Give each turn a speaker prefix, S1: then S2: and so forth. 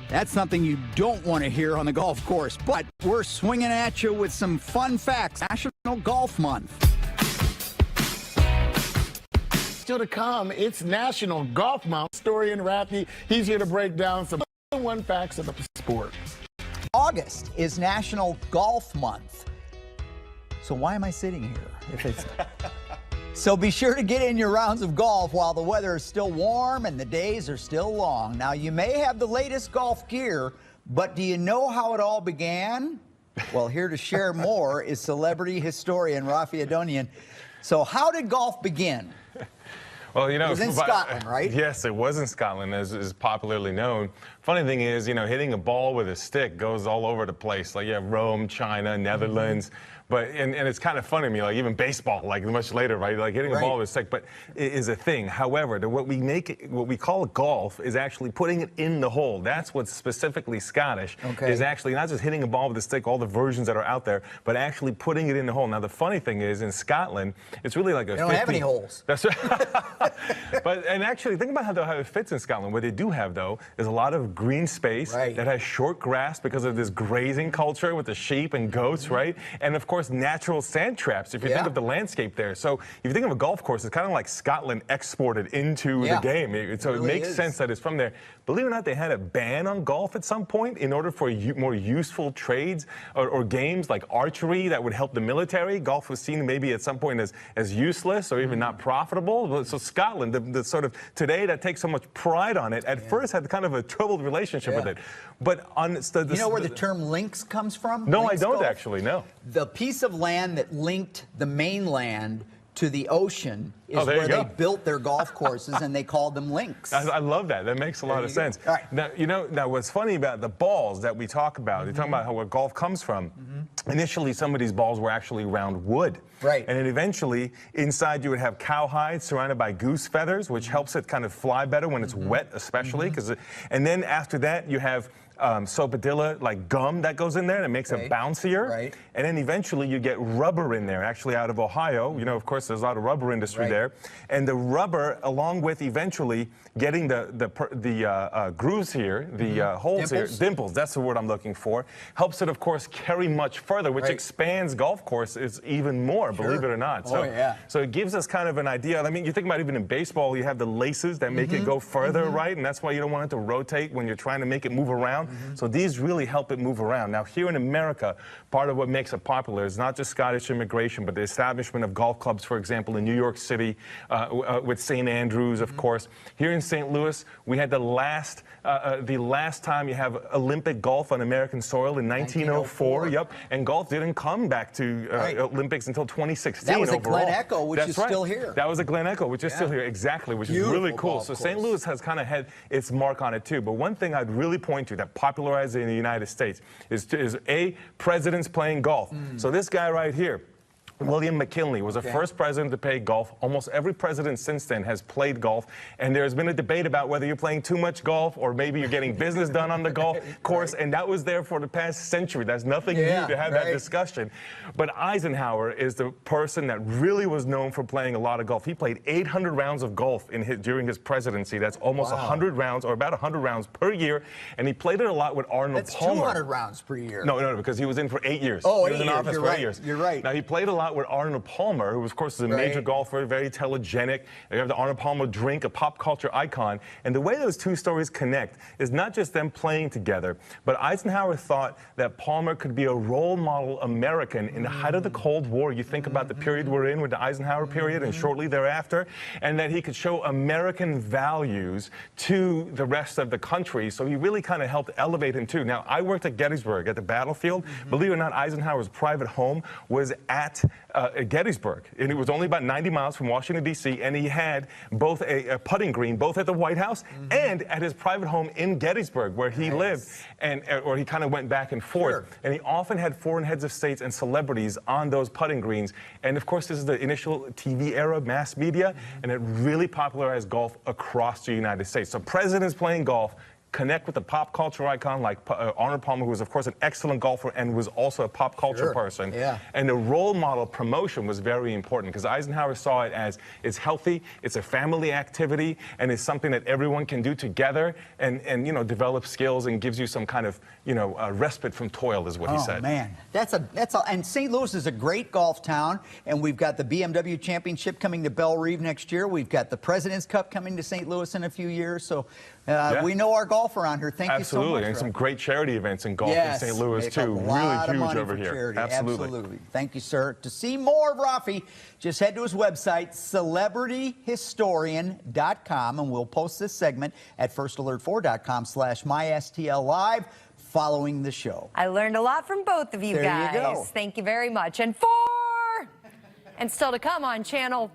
S1: That's something you don't want to hear on the golf course, but we're swinging at you with some fun facts. National Golf Month.
S2: Still to come, it's National Golf Month. Historian Raffi, he's here to break down some fun facts about the sport.
S1: August is National Golf Month. So why am I sitting here? If it's So be sure to get in your rounds of golf while the weather is still warm and the days are still long. Now, you may have the latest golf gear, but do you know how it all began? Well, here to share more is celebrity historian Raffi Andonian. So how did golf begin?
S3: Well, you know,
S1: it was in Scotland, right?
S3: Yes, it was in Scotland, as is popularly known. Funny thing is, you know, hitting a ball with a stick goes all over the place. Like you have Rome, China, Netherlands. But and it's kind of funny to me, like even baseball, like much later, right? Like hitting a ball with a stick, but it is a thing. However, what we call golf is actually putting it in the hole. That's what's specifically Scottish.
S1: Okay.
S3: Is actually not just hitting a ball with a stick, all the versions that are out there, but actually putting it in the hole. Now the funny thing is, in Scotland, it's really like a.
S1: They don't have any holes.
S3: That's right. And actually, think about how it fits in Scotland. What they do have, though, is a lot of green space that has short grass because of this grazing culture with the sheep and goats, right? And of course, natural sand traps, if you think of the landscape there. So if you think of a golf course, it's kind of like Scotland exported into the game. So it makes sense that it's from there. Believe it or not, they had a ban on golf at some point in order for more useful trades or games like archery that would help the military. Golf was seen maybe at some point as useless or even not profitable. So Scotland, the sort of today that takes so much pride on it, at first had kind of a troubled relationship with it. But on
S1: you know where the term links comes from?
S3: No,
S1: links
S3: I don't
S1: golf?
S3: Actually, no.
S1: The piece of land that linked the mainland to the ocean is where they built their golf courses, and they called them links.
S3: I love that. That makes a lot of sense.
S1: All right.
S3: Now, you know, what's funny about the balls that we talk about, you're talking about where golf comes from. Initially, some of these balls were actually round wood.
S1: Right.
S3: And then eventually, inside you would have cowhide surrounded by goose feathers, which helps it kind of fly better when it's wet, especially. And then after that, you have sopadilla, like gum that goes in there, and it makes it bouncier.
S1: Right.
S3: And then eventually you get rubber in there, actually out of Ohio. You know, of course, there's a lot of rubber industry there. And the rubber, along with eventually getting the grooves here, the holes here, dimples, that's the word I'm looking for, helps it, of course, carry much further, which expands golf courses even more, believe it or not. So it gives us kind of an idea. I mean, you think about even in baseball, you have the laces that make it go further, right? And that's why you don't want it to rotate when you're trying to make it move around. So these really help it move around. Now, here in America, part of what makes it popular is not just Scottish immigration, but the establishment of golf clubs, for example, in New York City with St. Andrews, of course. Here in St. Louis, we had the last time you have Olympic golf on American soil in 1904. Yep. And golf didn't come back to Olympics until 2016.
S1: That was
S3: overall.
S1: at Glen Echo, which is still here.
S3: That was at Glen Echo, which is still here, exactly, which is really cool. So St. Louis has kind of had its mark on it too. But one thing I'd really point to that popularized it in the United States is presidents playing golf. So this guy right here, William McKinley, was the first president to play golf. Almost every president since then has played golf, and there's been a debate about whether you're playing too much golf or maybe you're getting business done on the golf course, and that was there for the past century. That's nothing new to have that discussion. But Eisenhower is the person that really was known for playing a lot of golf. He played 800 rounds of golf during his presidency. That's almost 100 rounds, or about 100 rounds per year, and he played it a lot with Arnold Palmer.
S1: That's 200 rounds per year.
S3: No, because he was in for 8 years.
S1: Oh,
S3: he was in office for 8 years.
S1: You're right.
S3: Now, he played a lot with Arnold Palmer, who, of course, is a major golfer, very telegenic. You have the Arnold Palmer drink, a pop culture icon. And the way those two stories connect is not just them playing together, but Eisenhower thought that Palmer could be a role model American in the height of the Cold War. You think about the period we're in with the Eisenhower period and shortly thereafter, and that he could show American values to the rest of the country. So he really kind of helped elevate him, too. Now, I worked at Gettysburg, at the battlefield. Believe it or not, Eisenhower's private home was at Gettysburg, and it was only about 90 miles from Washington, D.C., and he had both a putting green, both at the White House and at his private home in Gettysburg, where he lived, or he kind of went back and forth. And he often had foreign heads of states and celebrities on those putting greens. And of course, this is the initial TV era, mass media, and it really popularized golf across the United States. So presidents playing golf, connect with a pop culture icon like Arnold Palmer, who was, of course, an excellent golfer and was also a pop culture person.
S1: Yeah.
S3: And the role model promotion was very important because Eisenhower saw it as it's healthy, it's a family activity, and it's something that everyone can do together and you know, develop skills and gives you some kind of, you know, respite from toil, is what he said.
S1: Oh, man. And St. Louis is a great golf town, and we've got the BMW Championship coming to Belle Reve next year. We've got the President's Cup coming to St. Louis in a few years, so we know our golf around here. Thank you so much.
S3: Absolutely, and some great charity events in golf in St. Louis, too. Really huge over here.
S1: Absolutely. Thank you, sir. To see more of Raffi, just head to his website, celebrityhistorian.com, and we'll post this segment at firstalertfour.com/mystlive following the show.
S4: I learned a lot from both of you guys.
S1: There you go.
S4: Thank you very much. And still to come on Channel